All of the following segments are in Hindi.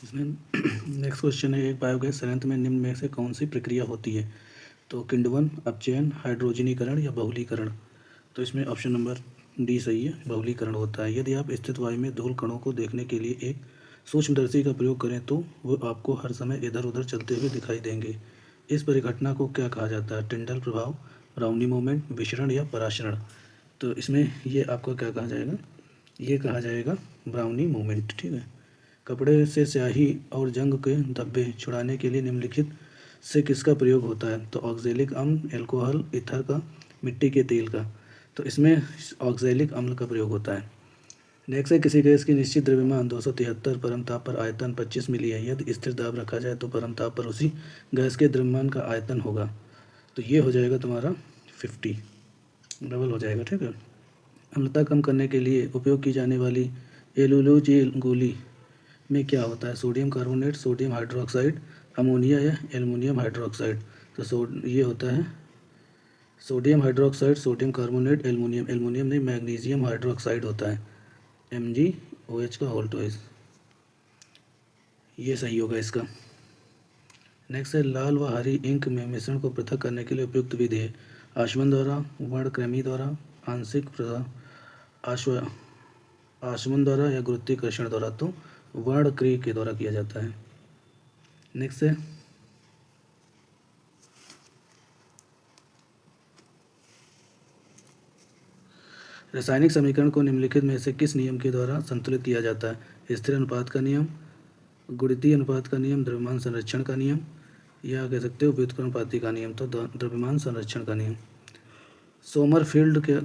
इसमें नेक्स्ट क्वेश्चन है, एक बायोगैस संयंत्र में निम्न में से कौन सी प्रक्रिया होती है? तो किण्वन, अपचयन, हाइड्रोजनीकरण या बहुलीकरण। तो इसमें ऑप्शन नंबर डी सही है, बहुलीकरण होता है। यदि आप स्थित वायु में धूल कणों को देखने के लिए एक सूक्ष्मदर्शी का प्रयोग करें तो वो आपको हर समय इधर उधर चलते हुए दिखाई देंगे। इस परिघटना को क्या कहा जाता है? टिंडल प्रभाव, ब्राउनी मूवमेंट, विचरण या पराशरण। तो इसमें ये आपको क्या कहा जाएगा? ये कहा जाएगा ब्राउनी मूवमेंट। ठीक है। कपड़े से स्याही और जंग के धब्बे छुड़ाने के लिए निम्नलिखित से किसका प्रयोग होता है? तो ऑक्जेलिक अम्ल, एल्कोहल, ईथर का, मिट्टी के तेल का। तो इसमें ऑक्जेलिक अम्ल का प्रयोग होता है। नेक्स्ट है, किसी गैस की निश्चित द्रव्यमान 273 परम ताप पर आयतन 25 मिली है। यदि स्थिर दाब रखा जाए तो परम ताप पर उसी गैस के द्रव्यमान का आयतन होगा। तो ये हो जाएगा तुम्हारा 50, डबल हो जाएगा। ठीक है। अम्लता कम करने के लिए उपयोग की जाने वाली एलुलोजेल गोली में क्या होता है? Sodium carbonate, sodium hydroxide, ammonia या एल्युमिनियम हाइड्रोक्साइड। तो ये होता है sodium hydroxide, sodium carbonate, aluminium, aluminium नहीं मैग्नीशियम हाइड्रोक्साइड होता है, MgOH का होल ट्वाइस। ये सही होगा इसका। नेक्स्ट है, लाल व हरी इंक में मिश्रण को पृथक करने के लिए उपयुक्त विधि है? आशमन द्वारा, वर्णक्रमी द्वारा, आंशिक आश्व आशमन द्वारा या गुरुत्वाकर्षण द्वारा। तो वर्णक्रमी के द्वारा किया जाता है। नेक्स्ट है, रासायनिक समीकरण को निम्नलिखित में से किस नियम के द्वारा संतुलित किया जाता है? स्थिर अनुपात का नियम, गुणितीय अनुपात का नियम, द्रव्यमान संरक्षण का नियम, या कह सकते हो व्युत्क्रमानुपाती का नियम। तो द्रव्यमान संरक्षण का नियम। सोमरफील्ड के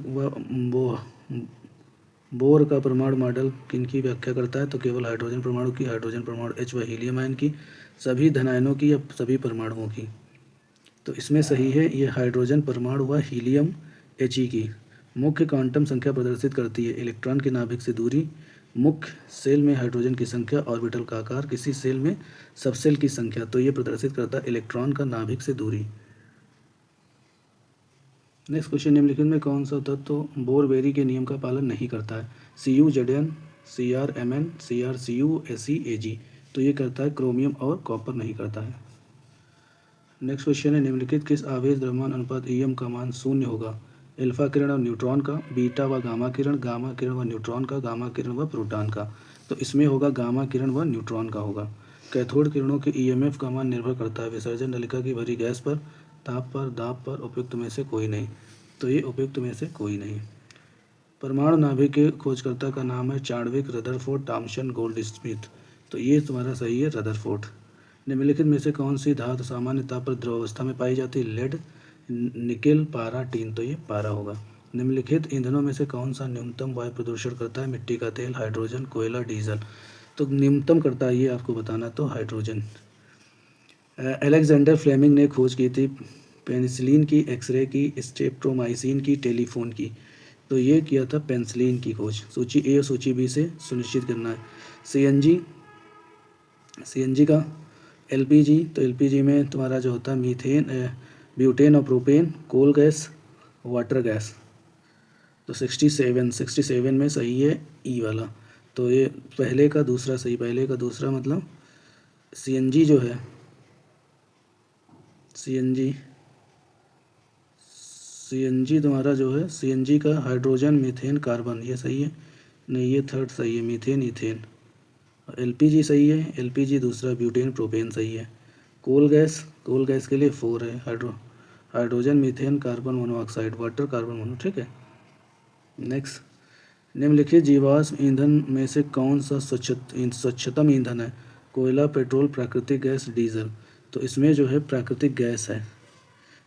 बोर का परमाणु मॉडल किनकी व्याख्या करता है? तो केवल हाइड्रोजन परमाणु की, हाइड्रोजन परमाणु H व हीलियम आयन की, सभी धनायनों की या सभी परमाणुओं की। तो इसमें सही है ये हाइड्रोजन परमाणु व हीलियम He की। मुख्य क्वांटम संख्या प्रदर्शित करती है इलेक्ट्रॉन के नाभिक से दूरी, मुख्य सेल में हाइड्रोजन की संख्या, ऑर्बिटल का आकार, किसी सेल में सबसेल की संख्या। तो ये प्रदर्शित करता है इलेक्ट्रॉन का नाभिक से दूरी। नेक्स्ट क्वेश्चन, निम्नलिखित में कौन सा तत्व बोर-बेरी के नियम का पालन नहीं करता है? Cu-Zn, Cr-Mn, Cr-Cu, Ag। तो ये करता है क्रोमियम और कॉपर नहीं करता है। नेक्स्ट क्वेश्चन है, निम्नलिखित किस आवेश द्रव्यमान अनुपात Em का मान शून्य होगा? अल्फा किरण और न्यूट्रॉन का, बीटा व गामा किरण व न्यूट्रॉन का, गामा किरण व प्रोटॉन का। तो इसमें होगा गामा किरण व न्यूट्रॉन का होगा। कैथोड किरणों के EMF का मान निर्भर करता है विसर्जन नलिका की भरी गैस पर, ताप पर, दाब पर, उपयुक्त में से कोई नहीं। तो ये उपयुक्त में से कोई नहीं। परमाणु नाभिक के खोजकर्ता का नाम है चार्विक, रदरफोर्ड, थॉमसन, गोल्डस्मिथ। तो ये तुम्हारा सही है रदरफोर्ड। निम्नलिखित में से कौन सी धातु सामान्य ताप पर द्रव अवस्था में पाई जाती है? लेड, निकेल, पारा, टीन। तो ये पारा होगा। निम्नलिखित ईंधनों में से कौन सा न्यूनतम वायु प्रदूषण करता है? मिट्टी का तेल, हाइड्रोजन, कोयला, डीजल। तो न्यूनतम करता है ये आपको बताना, तो हाइड्रोजन। अलेक्जेंडर फ्लेमिंग ने खोज की थी पेनिसिलिन की, एक्सरे की, स्ट्रेप्टोमाइसिन की, टेलीफोन की। तो ये किया था पेनिसिलिन की खोज। सूची ए और सूची बी से सुनिश्चित करना है। सीएनजी का, एलपीजी। तो एलपीजी में तुम्हारा जो होता है मीथेन, ब्यूटेन और propane, coal gas, water gas. तो 67 में सही है ई वाला। तो ये पहले का दूसरा सही, पहले का दूसरा मतलब सीएनजी जो है, सीएनजी तुम्हारा जो है, सीएनजी का हाइड्रोजन, मीथेन, कार्बन, ये सही है। नहीं, ये थर्ड सही है, मीथेन, ईथेन। एलपीजी सही है, एलपीजी दूसरा, ब्यूटेन, प्रोपेन सही है। कोल गैस के लिए 4 है, hydrogen, methane, carbon monoxide, water, carbon mono. ठीक है। नेक्स्ट, निम्नलिखित जीवाश्म ईंधन में से कौन सा स्वच्छतम ईंधन है? कोयला, पेट्रोल, प्राकृतिक गैस, डीजल। तो इसमें जो है प्राकृतिक गैस है।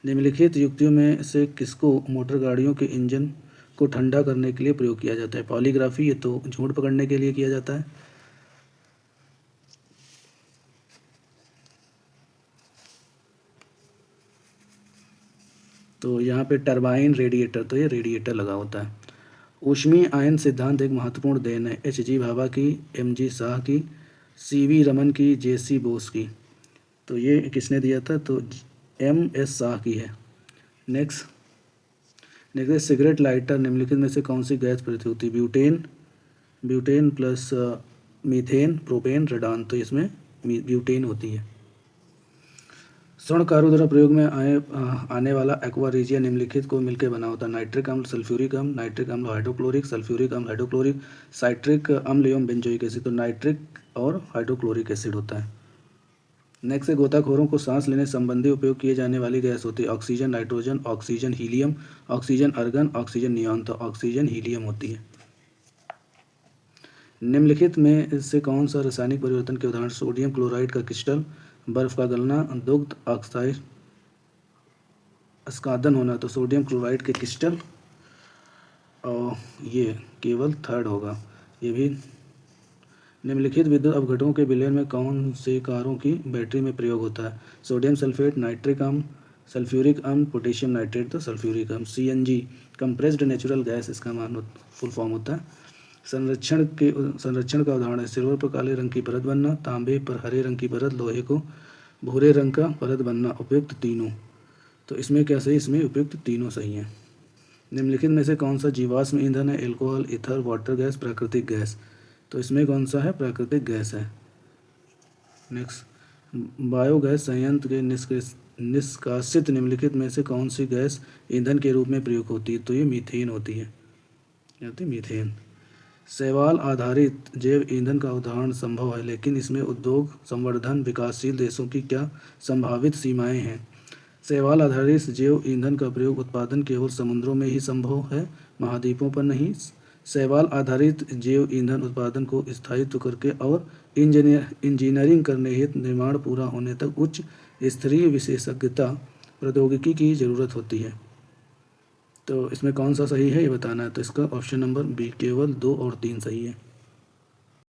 निम्नलिखित युक्तियों में से किसको मोटर गाड़ियों के इंजन को ठंडा करने के लिए प्रयोग किया जाता है? पॉलीग्राफी, ये तो झूठ पकड़ने के लिए किया जाता है। तो यहाँ पे टरबाइन, रेडिएटर। तो ये रेडिएटर लगा होता है। ऊष्मीय आयन सिद्धांत एक महत्वपूर्ण देन है H.G. भाभा की, M.G. शाह की, C.V. रमन की, J.C. बोस की। तो ये किसने दिया था? तो M.S. शाह की है। नेक्स्ट, सिगरेट लाइटर निम्नलिखित में से कौन सी गैस प्रयुक्त होती है? Butane plus methane, propane, radon. तो इसमें ब्यूटेन होती है। स्वर्णकारों द्वारा प्रयोग में आने वाला एक्वा रीजिया निम्नलिखित को मिलकर बना होता है। नाइट्रिक अम्ल, सल्फ्यूरिक अम्ल, नाइट्रिक अम्ल हाइड्रोक्लोरिक, सल्फ्यूरिक अम्ल हाइड्रोक्लोरिक, साइट्रिक अम्ल एवं बेंजोइक एसिड। तो नाइट्रिक और हाइड्रोक्लोरिक एसिड होता है। नेक्स्ट है गोताखोरों को सांस लेने संबंधी उपयोग किए जाने वाली गैस होती है oxygen, nitrogen, oxygen helium, oxygen organ, oxygen neon. तो ऑक्सीजन हीलियम होती है। निम्नलिखित में इससे कौन सा रासायनिक परिवर्तन के उदाहरण? सोडियम क्लोराइड का क्रिस्टल, बर्फ का गलना, दुग्ध ऑक्साइड स्कादन होना। तो सोडियम क्लोराइड के क्रिस्टल और ये केवल थर्ड होगा। ये भी निम्नलिखित विद्युत अपघटों के विलयन में कौन से कारों की बैटरी में प्रयोग होता है? सोडियम सल्फेट, नाइट्रिक अम्ल, सल्फ्यूरिक अम्ल, पोटेशियम नाइट्रेट। तो सल्फ्यूरिक अम्ल। CNG कंप्रेस्ड नेचुरल गैस इसका फुल फॉर्म होता है। संरक्षण का उदाहरण है सिल्वर पर काले रंग की परत बनना, तांबे पर हरे रंग की परत, लोहे को भूरे रंग का परत बनना। उपयुक्त तीनों। तो इसमें क्या सही? इसमें उपयुक्त तीनों सही हैं। निम्नलिखित में से कौन सा जीवाश्म ईंधन है? एल्कोहल, ईथर, वाटर गैस, प्राकृतिक गैस। तो इसमें कौन सा है? प्राकृतिक गैस है। नेक्स्ट, बायोगैस संयंत्र के निष्कासित निम्नलिखित में से कौन सी गैस ईंधन के रूप में प्रयोग होती है? तो ये मीथेन होती है। मीथेन। शैवाल आधारित जैव ईंधन का उदाहरण संभव है, लेकिन इसमें उद्योग संवर्धन विकासशील देशों की क्या संभावित सीमाएं हैं? शैवाल आधारित जैव ईंधन का प्रयोग उत्पादन केवल समुद्रों में ही संभव है, महाद्वीपों पर नहीं। शैवाल आधारित जैव ईंधन उत्पादन को स्थायित्व करके और इंजीनियरिंग करने हेतु निर्माण पूरा होने तक उच्च स्तरीय विशेषज्ञता प्रौद्योगिकी की जरूरत होती है। तो इसमें कौन सा सही है ये बताना है। तो इसका ऑप्शन नंबर बी केवल 2 और 3 सही है।